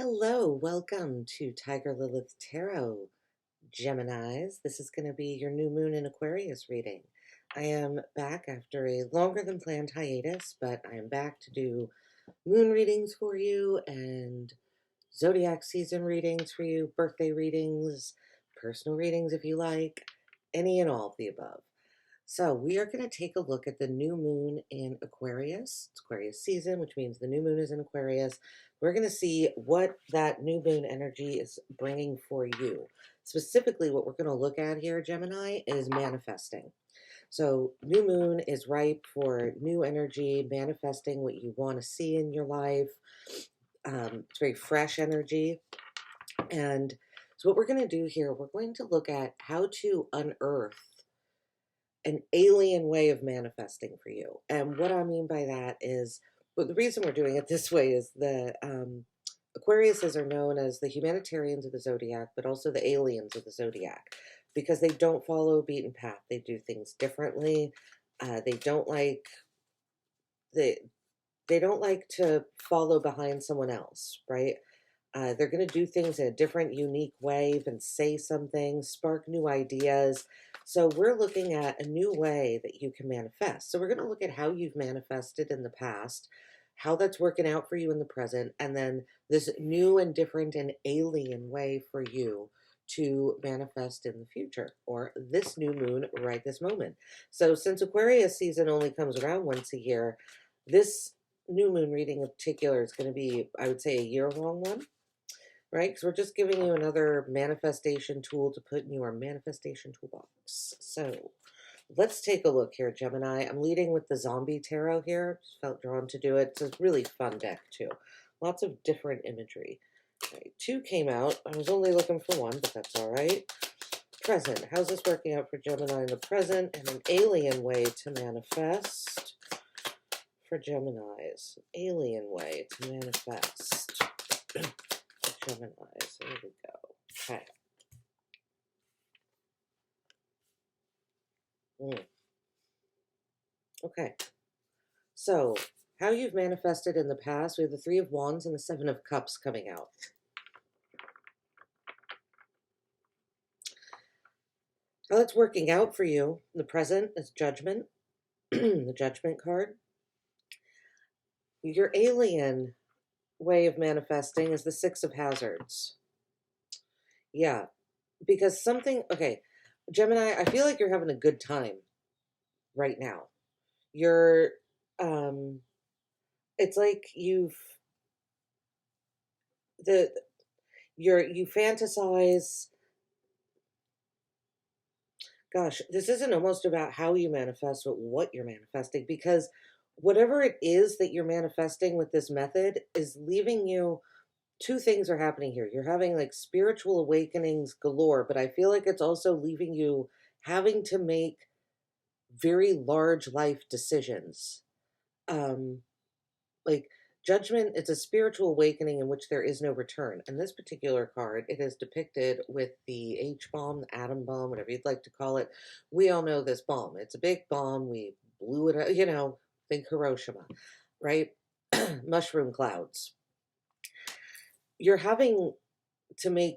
Hello, welcome to Tiger Lilith Tarot, Geminis. This is going to be your new moon in Aquarius reading. I am back after a longer than planned hiatus, but I am back to do moon readings for you and Zodiac season readings for you, birthday readings, personal readings if you like, any and all of the above. So we are going to take a look at the new moon in Aquarius. It's Aquarius season, which means the new moon is in Aquarius. We're going to see what that new moon energy is bringing for you. Specifically, what we're going to look at here, Gemini, is manifesting. So new moon is ripe for new energy, manifesting what you want to see in your life. It's very fresh energy. And so what we're going to do here, we're going to look at how to unearth an alien way of manifesting for you. And what I mean by that is, well, the reason we're doing it this way is the Aquariuses are known as the humanitarians of the Zodiac, but also the aliens of the Zodiac, because they don't follow a beaten path. They do things differently. They don't like to follow behind someone else, right? They're going to do things in a different, unique way, even say something, spark new ideas. So we're looking at a new way that you can manifest. So we're going to look at how you've manifested in the past, how that's working out for you in the present, and then this new and different and alien way for you to manifest in the future, or this new moon right this moment. So since Aquarius season only comes around once a year, this new moon reading in particular is going to be, I would say, a year-long one. Right? Because we're just giving you another manifestation tool to put in your manifestation toolbox. So let's take a look here, Gemini. I'm leading with the Zombie Tarot here. Just felt drawn to do it. It's a really fun deck, too. Lots of different imagery. Right, 2 came out. I was only looking for 1, but that's all right. Present. How's this working out for Gemini in the present? And an alien way to manifest for Geminis. Alien way to manifest. Gemini. So there we go. Okay. Okay. So, how you've manifested in the past, we have the 3 of Wands and the 7 of Cups coming out. How it's working out for you in the present is Judgment, the Judgment card. Your alien way of manifesting is the 6 of Hazards. Yeah, because something, okay, Gemini, I feel like you're having a good time right now. You're, it's like you fantasize. Gosh, this isn't almost about how you manifest, but what you're manifesting, because whatever it is that you're manifesting with this method is leaving you. 2 things are happening here. You're having like spiritual awakenings galore, but I feel like it's also leaving you having to make very large life decisions. Like Judgment, it's a spiritual awakening in which there is no return. And this particular card, it is depicted with the H-bomb, the atom bomb, whatever you'd like to call it. We all know this bomb. It's a big bomb. We blew it out, think Hiroshima, right? Mushroom clouds. You're having to make,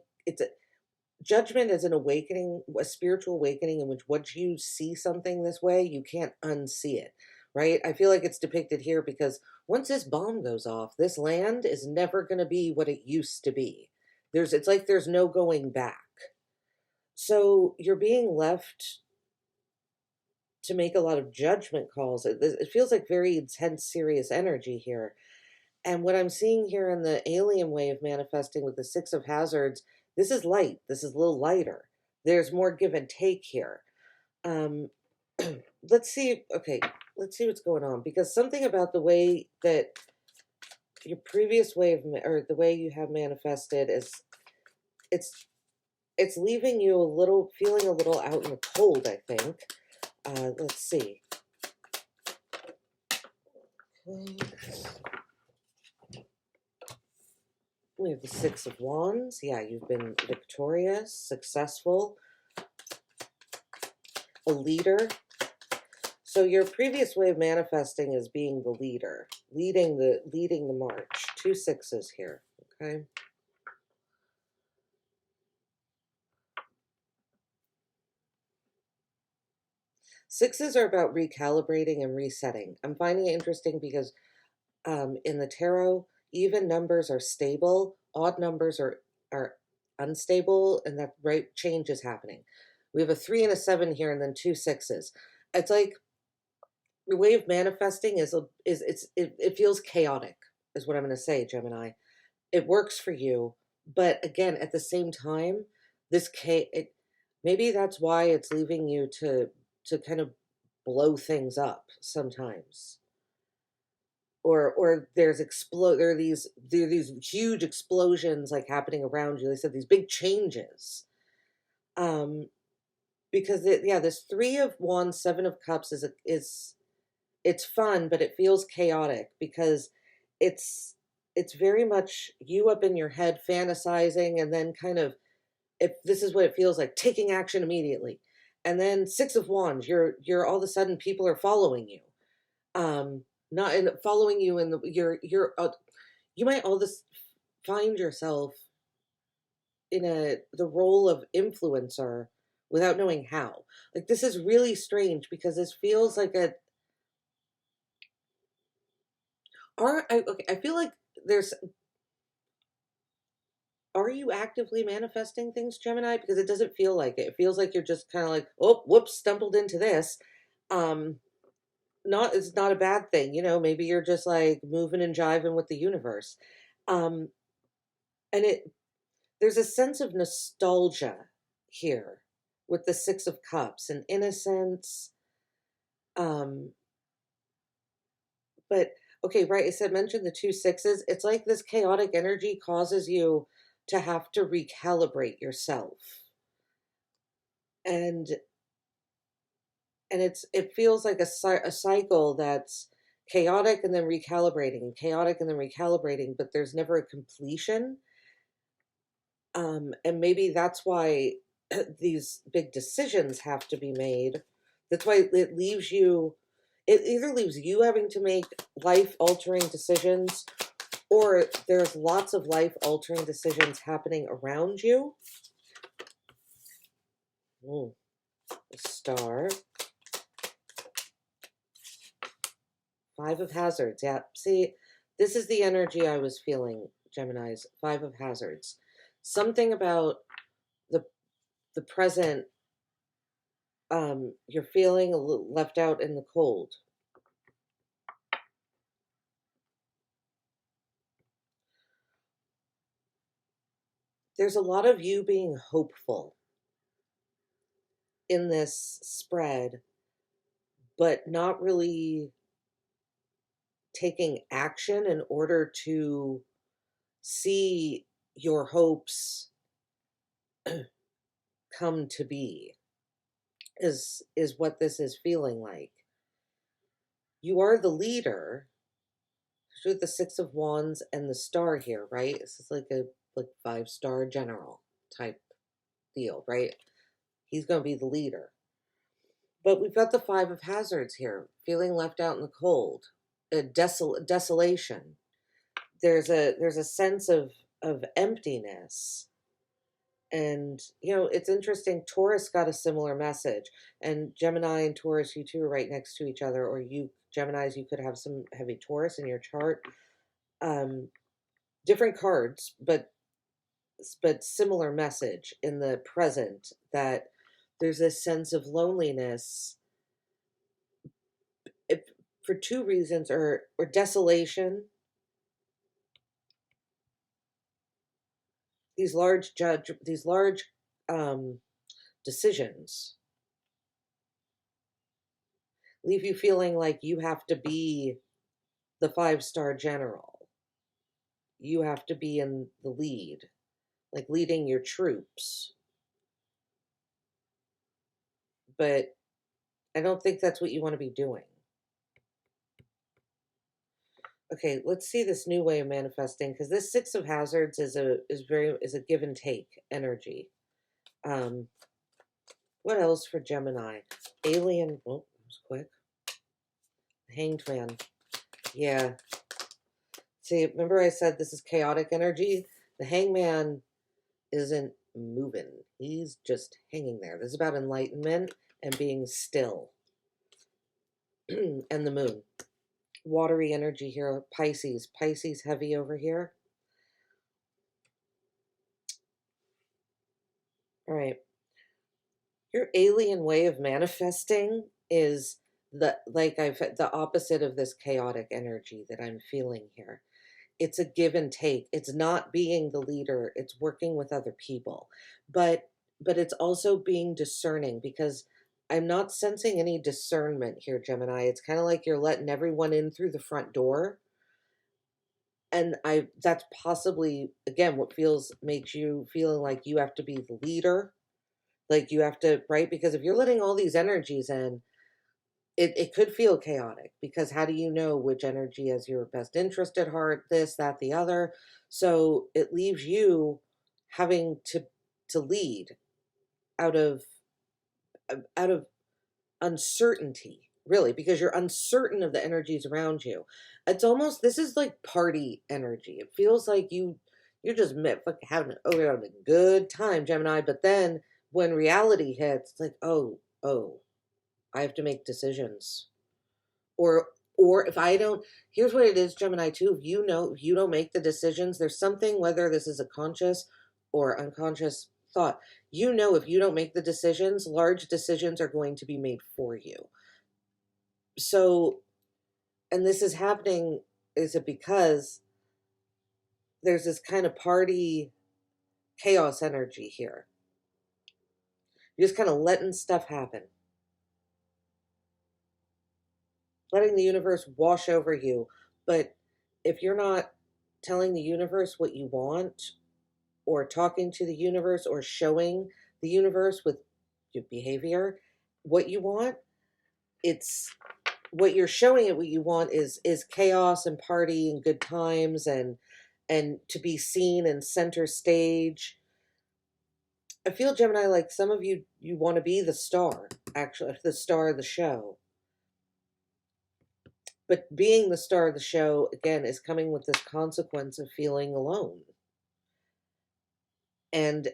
Judgment is an awakening, a spiritual awakening in which once you see something this way, you can't unsee it, right? I feel like it's depicted here because once this bomb goes off, this land is never going to be what it used to be. It's like there's no going back. So you're being left to make a lot of judgment calls. It feels like very intense, serious energy here. And what I'm seeing here in the alien way of manifesting with the 6 of Hazards, this is light. This is a little lighter. There's more give and take here. Let's see. Okay, let's see what's going on. Because something about the way that your previous way of, or the way you have manifested is, it's leaving you feeling a little out in the cold, I think. Let's see. Okay. We have the 6 of Wands. Yeah, you've been victorious, successful, a leader. So your previous way of manifesting is being the leader, leading the march. 2 6s here, okay? Sixes are about recalibrating and resetting. I'm finding it interesting because in the tarot, even numbers are stable, odd numbers are unstable, and that right change is happening. We have a 3 and a 7 here, and then 2 sixes. It's like your way of manifesting it feels chaotic, is what I'm going to say, Gemini. It works for you, but again, at the same time, maybe that's why it's leaving you to kind of blow things up sometimes. Or there are these huge explosions like happening around you. They said these big changes. Because this 3 of Wands, 7 of Cups is it's fun, but it feels chaotic because it's it's very much you up in your head fantasizing, and then kind of, if this is what it feels like, taking action immediately. And then 6 of Wands, you're all of a sudden people are following you. Not in following you in the you might all this find yourself in the role of influencer without knowing how. Like, this is really strange because this feels like I feel like there's are you actively manifesting things, Gemini? Because it doesn't feel like it. It feels like you're just kind of like, oh, whoops, stumbled into this. It's not a bad thing, maybe you're just like moving and jiving with the universe. Um, and there's a sense of nostalgia here with the 6 of Cups and innocence. But okay, right, mentioned the 2 sixes. It's like this chaotic energy causes you to have to recalibrate yourself. And it feels like a cycle that's chaotic and then recalibrating, and chaotic and then recalibrating, but there's never a completion. And maybe that's why these big decisions have to be made. That's why it either leaves you having to make life-altering decisions, or there's lots of life-altering decisions happening around you. Ooh, a star. 5 of Hazards. Yeah, see, this is the energy I was feeling, Geminis. 5 of Hazards. Something about the present, you're feeling a little left out in the cold. There's a lot of you being hopeful in this spread, but not really taking action in order to see your hopes come to be, is what this is feeling like. You are the leader with the 6 of Wands and the star here, right? This is like a 5-star general type deal, right? He's going to be the leader. But we've got the 5 of Hazards here, feeling left out in the cold, a desolation. There's a sense of emptiness. And, it's interesting. Taurus got a similar message. And Gemini and Taurus, you two are right next to each other. Or you, Geminis, you could have some heavy Taurus in your chart. Different cards, but similar message in the present, that there's a sense of loneliness for 2 reasons, or desolation. These large decisions leave you feeling like you have to be the 5-star general. You have to be in the lead, like leading your troops. But I don't think that's what you want to be doing. Okay, let's see this new way of manifesting, because this 6 of Hazards is a give and take energy. What else for Gemini? Alien. Oh, that was quick. Hanged Man. Yeah. See, remember I said this is chaotic energy? The Hangman isn't moving. He's just hanging there. This is about enlightenment and being still. and the moon. Watery energy here, Pisces. Pisces heavy over here. All right. Your alien way of manifesting is the opposite of this chaotic energy that I'm feeling here. It's a give and take. It's not being the leader, it's working with other people. But it's also being discerning, because I'm not sensing any discernment here, Gemini. It's kind of like you're letting everyone in through the front door. And that's possibly, again, what makes you feeling like you have to be the leader. Like you have to, right? Because if you're letting all these energies in, it could feel chaotic, because how do you know which energy has your best interest at heart, this, that, the other? So it leaves you having to lead out of uncertainty, really, because you're uncertain of the energies around you. It's almost, this is like party energy. It feels like you're just having a good time, Gemini, but then when reality hits, it's like, oh, I have to make decisions. Or if I don't, here's what it is, Gemini, too. If you don't make the decisions, there's something, whether this is a conscious or unconscious thought, if you don't make the decisions, large decisions are going to be made for you. So, and this is happening, is it because there's this kind of party chaos energy here? You're just kind of letting stuff happen. Letting the universe wash over you. But if you're not telling the universe what you want, or talking to the universe, or showing the universe with your behavior what you want, it's what you're showing it what you want is chaos and party and good times and to be seen and center stage. I feel, Gemini, like some of you want to be the star, actually, the star of the show. But being the star of the show, again, is coming with this consequence of feeling alone. And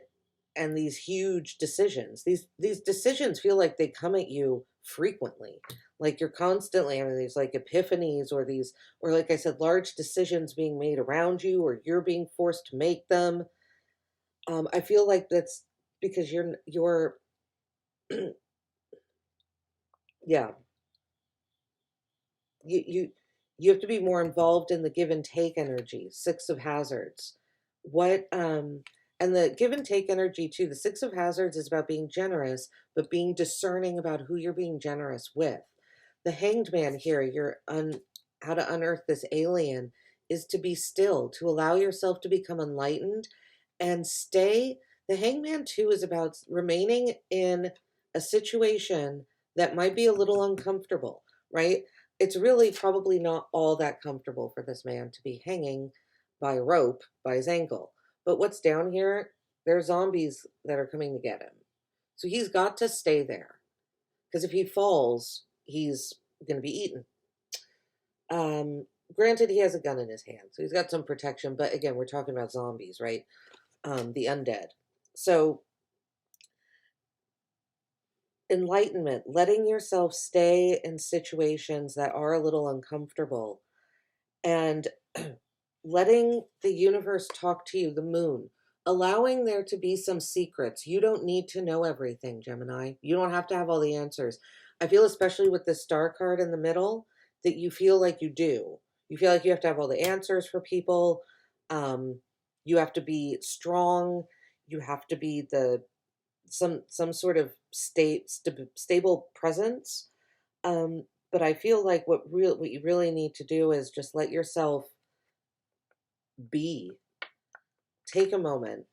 these huge decisions, these decisions feel like they come at you frequently. Like you're constantly having these like epiphanies, or like I said, large decisions being made around you, or you're being forced to make them. I feel like that's because you're yeah, you have to be more involved in the give and take energy. Six of Hazards. And the give and take energy too. The Six of Hazards is about being generous, but being discerning about who you're being generous with. The Hanged Man here, how to unearth this alien, is to be still, to allow yourself to become enlightened and stay. The Hangman too is about remaining in a situation that might be a little uncomfortable, right? It's really probably not all that comfortable for this man to be hanging by a rope by his ankle. But what's down here, there are zombies that are coming to get him. So he's got to stay there. Because if he falls, he's going to be eaten. Granted, he has a gun in his hand, so he's got some protection. But again, we're talking about zombies, right? The undead. So enlightenment, letting yourself stay in situations that are a little uncomfortable, and letting the universe talk to you, the moon, allowing there to be some secrets. You don't need to know everything, Gemini. You don't have to have all the answers. I feel, especially with the star card in the middle, that you feel like you do. You feel like you have to have all the answers for people. You have to be strong. You have to be some sort of stable presence. But I feel like what you really need to do is just let yourself be. Take a moment.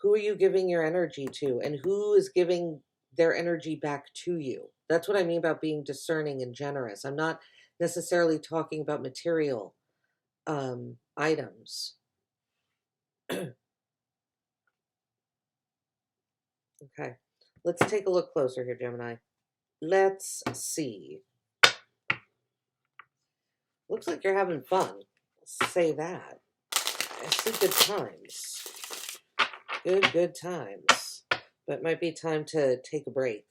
Who are you giving your energy to, and who is giving their energy back to you? That's what I mean about being discerning and generous. I'm not necessarily talking about material items. Okay, let's take a look closer here, Gemini. Let's see. Looks like you're having fun. Let's say that. I see good times. Good times. But it might be time to take a break.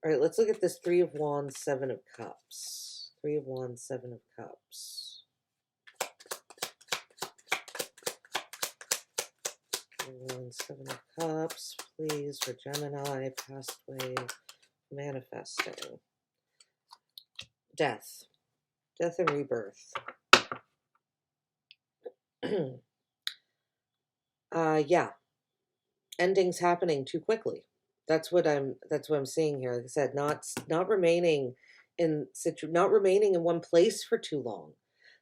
All right, let's look at this Three of Wands, Seven of Cups. Three of Wands, Seven of Cups. Three of Wands, Seven of Cups, please, for Gemini, past way, manifesting. Death. Death and rebirth. Yeah. Endings happening too quickly. That's what I'm seeing here. Like I said, not remaining in one place for too long.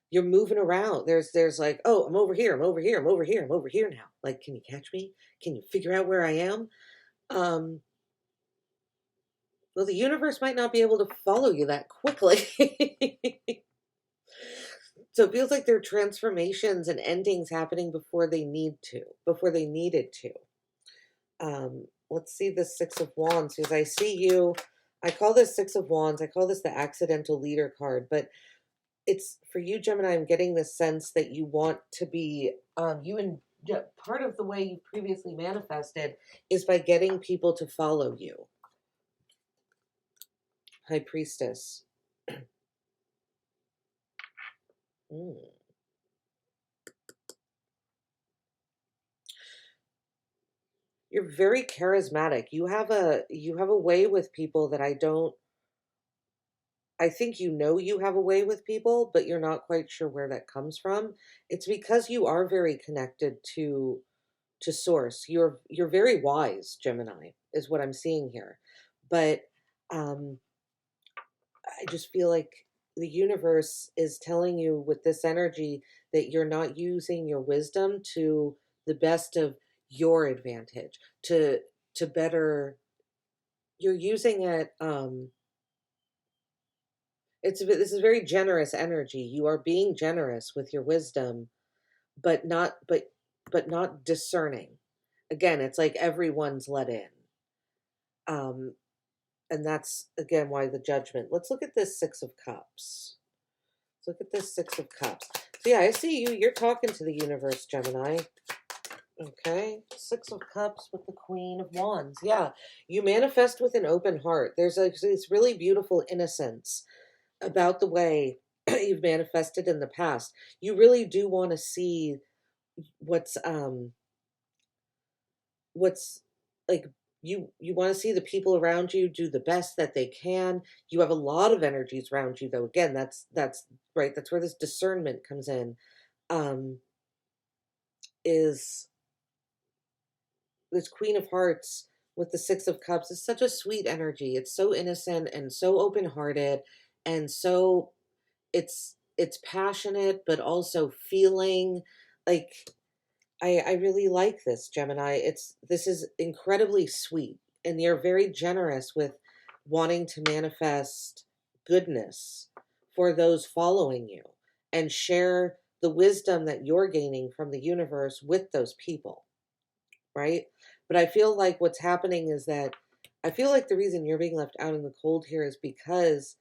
You're moving around. There's like, oh, I'm over here, I'm over here, I'm over here, I'm over here now. Like, can you catch me? Can you figure out where I am? Well, the universe might not be able to follow you that quickly. So it feels like there are transformations and endings happening before they needed to. Let's see the Six of Wands, because I see you. I call this Six of Wands. I call this the accidental leader card, but it's for you, Gemini. I'm getting the sense that you want to be, part of the way you previously manifested is by getting people to follow you. High Priestess. You're very charismatic. You have a way with people that I think you have a way with people, but you're not quite sure where that comes from. It's because you are very connected to source. You're very wise, Gemini, is what I'm seeing here. But I just feel like the universe is telling you with this energy that you're not using your wisdom to the best of your advantage, to better. You're using it. This is very generous energy. You are being generous with your wisdom, but not discerning. Again, it's like everyone's let in. And that's again why the Judgment. Let's look at this Six of Cups. Let's look at this Six of Cups. So yeah, I see you. You're talking to the universe, Gemini. Okay, Six of Cups with the Queen of Wands. Yeah, you manifest with an open heart. There's this really beautiful innocence about the way you've manifested in the past. You really do want to see what's like you want to see the people around you do the best that they can. You have a lot of energies around you, though. Again, that's right. That's where this discernment comes in. Is this Queen of Hearts with the Six of Cups is such a sweet energy. It's so innocent and so open-hearted, and so it's passionate, but also feeling like I really like this, Gemini. This is incredibly sweet, and you're very generous with wanting to manifest goodness for those following you and share the wisdom that you're gaining from the universe with those people, right? But I feel like what's happening is that I feel like the reason you're being left out in the cold here is because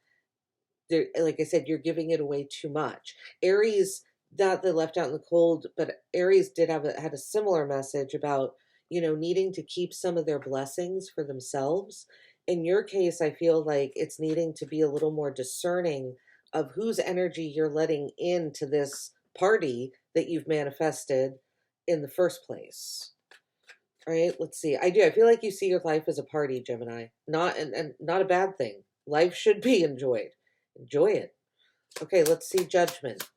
like I said, you're giving it away too much. Aries, not the left out in the cold, but Aries had a similar message about, needing to keep some of their blessings for themselves. In your case, I feel like it's needing to be a little more discerning of whose energy you're letting into this party that you've manifested in the first place. All right, let's see. I feel like you see your life as a party, Gemini. And not a bad thing. Life should be enjoyed. Enjoy it. Okay, let's see Judgment.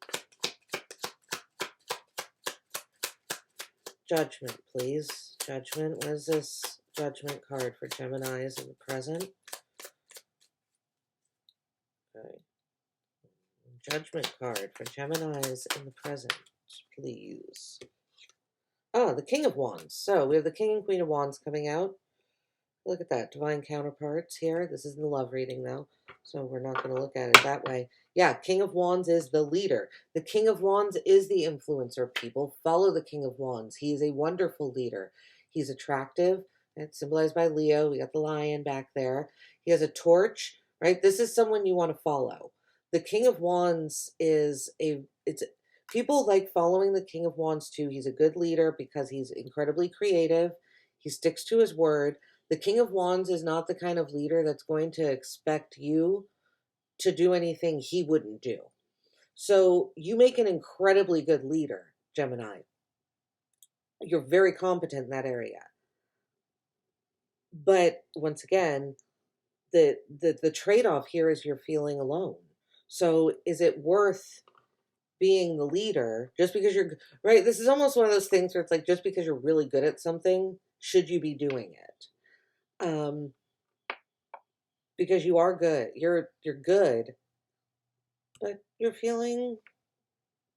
Judgment, please. Judgment. What is this Judgment card for Geminis in the present? Okay. Judgment card for Geminis in the present, please. Oh, the King of Wands. So we have the King and Queen of Wands coming out. Look at that. Divine counterparts here. This isn't a love reading, though, so we're not going to look at it that way. Yeah, King of Wands is the leader. The King of Wands is the influencer. People follow the King of Wands. He is a wonderful leader. He's attractive. It's symbolized by Leo. We got the lion back there. He has a torch, right? This is someone you want to follow. The King of Wands people like following the King of Wands too. He's a good leader because he's incredibly creative. He sticks to his word. The King of Wands is not the kind of leader that's going to expect you to do anything he wouldn't do. So you make an incredibly good leader, Gemini. You're very competent in that area. But once again, the trade-off here is you're feeling alone. So is it worth being the leader just because you're right? This is almost one of those things where it's like, just because you're really good at something, should you be doing it? Because you are good. You're good, but you're feeling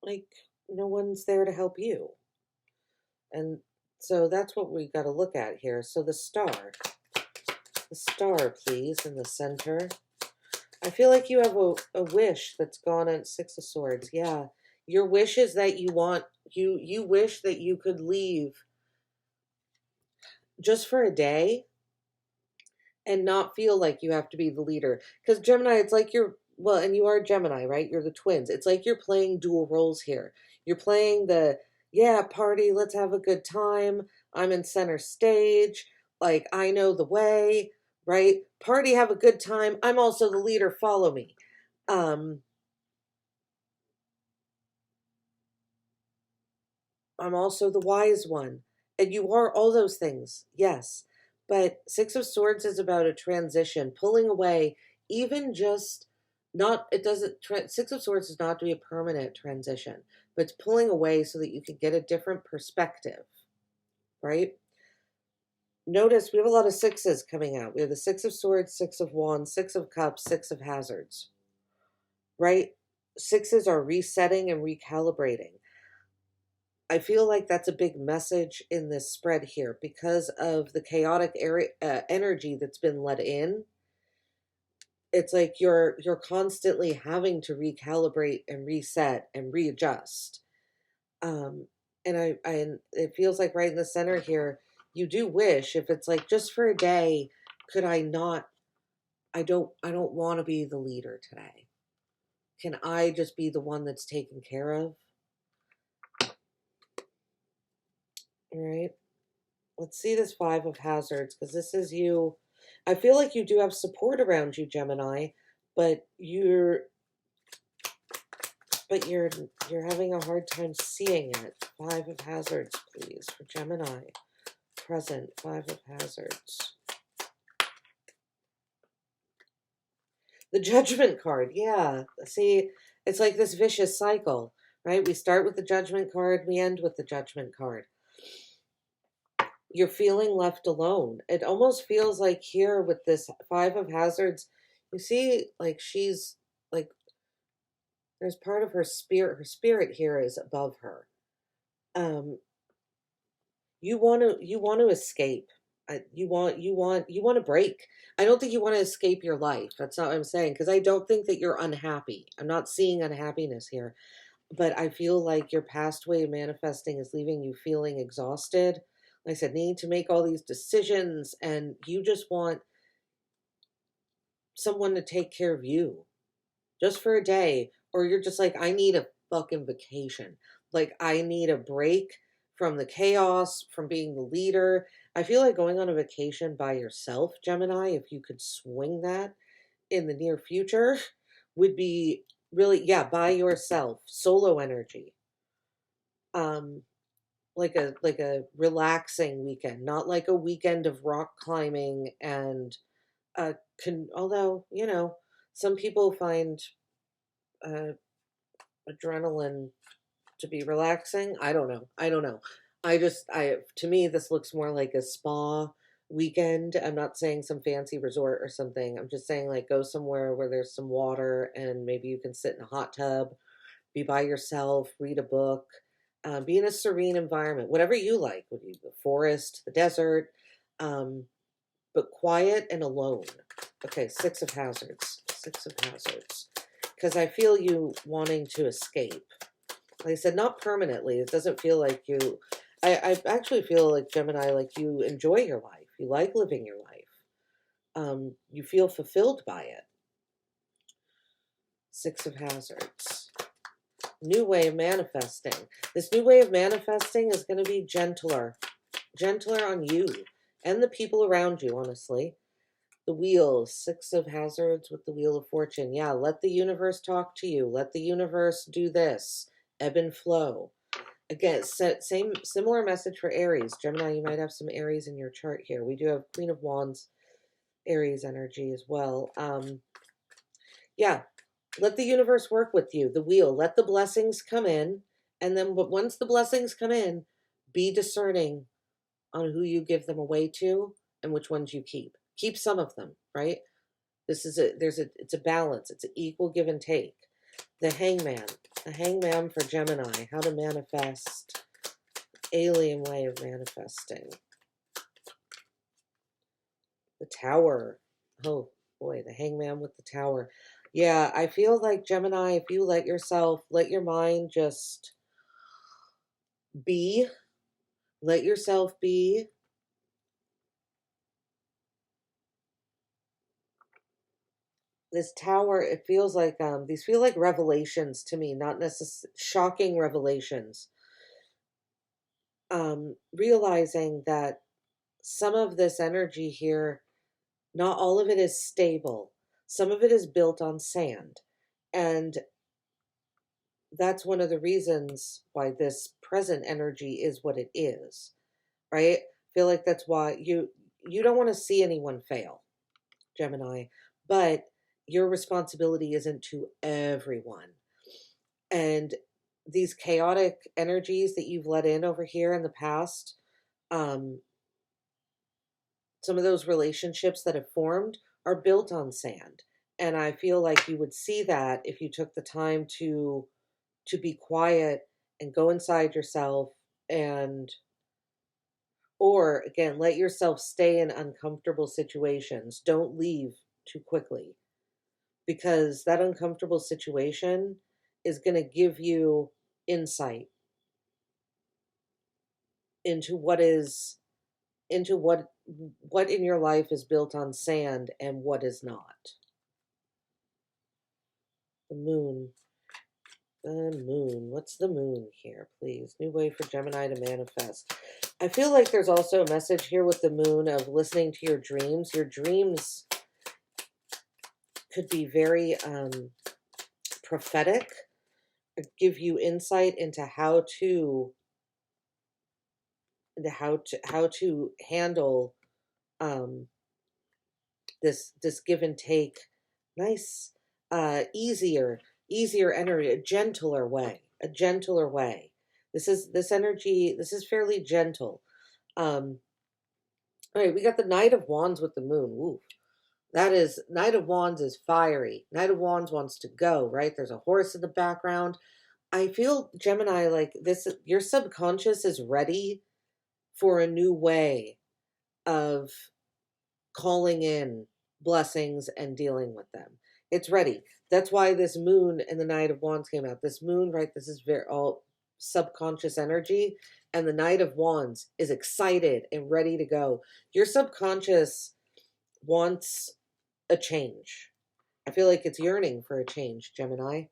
like no one's there to help you. And so that's what we got to look at here. So the star, please, in the center. I feel like you have a wish that's gone on. Six of Swords. Yeah. Your wish is that you wish that you could leave just for a day and not feel like you have to be the leader. Because Gemini, it's like well, and you are Gemini, right? You're the twins. It's like you're playing dual roles here. You're playing the, yeah, party, let's have a good time. I'm in center stage. Like, I know the way, right? Party, have a good time. I'm also the leader. Follow me. I'm also the wise one. And you are all those things, yes. But Six of Swords is about a transition, pulling away, even just not, it doesn't, Six of Swords is not to be a permanent transition, but it's pulling away so that you can get a different perspective, right? Notice we have a lot of sixes coming out. We have the Six of Swords, Six of Wands, Six of Cups, Six of Hazards, right? Sixes are resetting and recalibrating. I feel like that's a big message in this spread here because of the chaotic energy that's been let in. It's like you're constantly having to recalibrate and reset and readjust. And it feels like right in the center here, you do wish, if it's like, just for a day, could I not, I don't want to be the leader today. Can I just be the one that's taken care of? All right. Let's see this Five of Hazards, because this is you. I feel like you do have support around you, Gemini, but you're having a hard time seeing it. Five of Hazards, please, for Gemini. Present, Five of Hazards. The Judgment card, yeah. See, it's like this vicious cycle, right? We start with the Judgment card, we end with the Judgment card. You're feeling left alone. It almost feels like here with this Five of Hazards, you see, like, she's like, there's part of her spirit here is above her. You want to escape. You want to break. I don't think you want to escape your life. That's not what I'm saying, because I don't think that you're unhappy. I'm not seeing unhappiness here, but I feel like your past way of manifesting is leaving you feeling exhausted. Like I said, need to make all these decisions, and you just want someone to take care of you just for a day. Or you're just like, I need a fucking vacation. Like, I need a break from the chaos, from being the leader. I feel like going on a vacation by yourself, Gemini, if you could swing that in the near future, would be really, yeah, by yourself, solo energy. Like a relaxing weekend, not like a weekend of rock climbing and although, you know, some people find adrenaline to be relaxing. I don't know. To me, this looks more like a spa weekend. I'm not saying some fancy resort or something. I'm just saying, like, go somewhere where there's some water and maybe you can sit in a hot tub, be by yourself, read a book, be in a serene environment, whatever you like. Would be the forest, the desert, but quiet and alone. Okay, Six of Hazards. Six of Hazards. Because I feel you wanting to escape. Like I said, not permanently. It doesn't feel like you... I actually feel like, Gemini, like you enjoy your life. You like living your life. You feel fulfilled by it. Six of Hazards. New way of manifesting. This new way of manifesting is going to be gentler. Gentler on you. and the people around you, honestly. The wheel, 6 of hazards with the wheel of fortune. Yeah, let the universe talk to you. Let the universe do this. Ebb and flow. Again, similar message for Aries. Gemini, you might have some Aries in your chart here. We do have Queen of Wands, Aries energy as well. Yeah, let the universe work with you. The wheel, let the blessings come in. And then once the blessings come in, be discerning on who you give them away to and which ones you keep. Keep some of them, right? It's a balance. It's an equal give and take. The hangman for Gemini, how to manifest, alien way of manifesting. The tower. Oh boy, the hangman with the tower. Yeah, I feel like Gemini, if you let your mind just be, let yourself be. This tower, it feels like, these feel like revelations to me, not necessarily shocking revelations. Realizing that some of this energy here, not all of it is stable. Some of it is built on sand. And that's one of the reasons why this present energy is what it is, right? I feel like that's why you don't want to see anyone fail, Gemini, but your responsibility isn't to everyone. And these chaotic energies that you've let in over here in the past, some of those relationships that have formed are built on sand. And I feel like you would see that if you took the time to be quiet and go inside yourself, and or again, let yourself stay in uncomfortable situations. Don't leave too quickly, because that uncomfortable situation is going to give you insight into what in your life is built on sand and what is not. The moon. The moon. What's the moon here, please? New way for Gemini to manifest. I feel like there's also a message here with the moon of listening to your dreams. Your dreams could be very prophetic, give you insight into how to handle this give and take. Nice, easier energy, a gentler way. This energy, this is fairly gentle. All right, we got the Knight of Wands with the moon. Ooh, that is, Knight of Wands is fiery. Knight of Wands wants to go, right? There's a horse in the background. I feel, Gemini, like this, your subconscious is ready for a new way of calling in blessings and dealing with them. It's ready. That's why this moon and the Knight of Wands came out. This moon, right? This is very all subconscious energy. And the Knight of Wands is excited and ready to go. Your subconscious wants a change. I feel like it's yearning for a change, Gemini.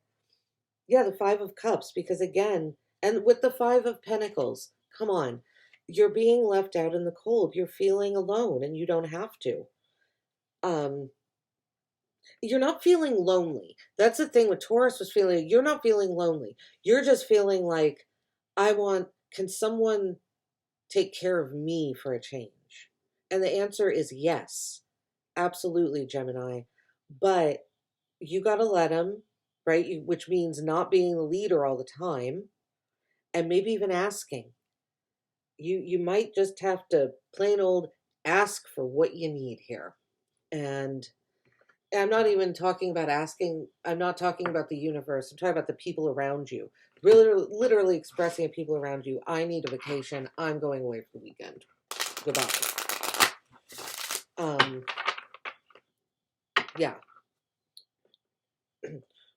Yeah, the Five of Cups, because again, and with the Five of Pentacles, come on, you're being left out in the cold. You're feeling alone, and you don't have to. You're not feeling lonely. That's the thing with Taurus was feeling, you're not feeling lonely. You're just feeling like, can someone take care of me for a change? And the answer is yes, absolutely, Gemini. But you got to let them, right? Which means not being the leader all the time, and maybe even asking. You might just have to plain old ask for what you need here. And I'm not even talking about asking. I'm not talking about the universe. I'm talking about the people around you. Really, literally expressing to people around you, I need a vacation. I'm going away for the weekend. Goodbye. Yeah.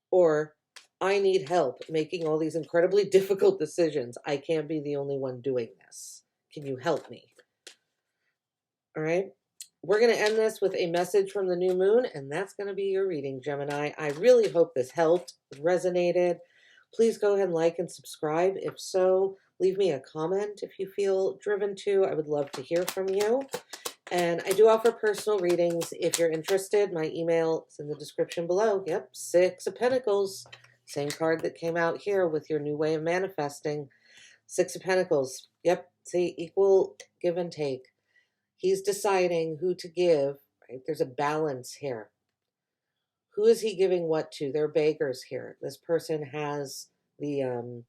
Or I need help making all these incredibly difficult decisions. I can't be the only one doing this. Can you help me? All right. We're going to end this with a message from the new moon, and that's going to be your reading, Gemini. I really hope this helped, resonated. Please go ahead and like and subscribe. If so, leave me a comment if you feel driven to. I would love to hear from you. And I do offer personal readings if you're interested. My email is in the description below. Yep, Six of Pentacles. Same card that came out here with your new way of manifesting. Six of Pentacles. Yep, see, equal give and take. He's deciding who to give, right? There's a balance here. Who is he giving what to? They're beggars here. This person has the,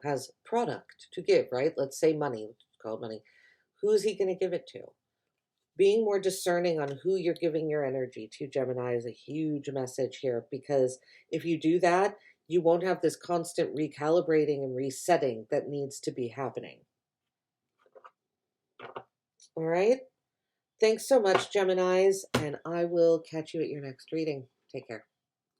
has product to give, right? Let's say money. Let's call it money. Who is he going to give it to? Being more discerning on who you're giving your energy to, Gemini, is a huge message here, because if you do that, you won't have this constant recalibrating and resetting that needs to be happening. All right? Thanks so much, Geminis, and I will catch you at your next reading. Take care.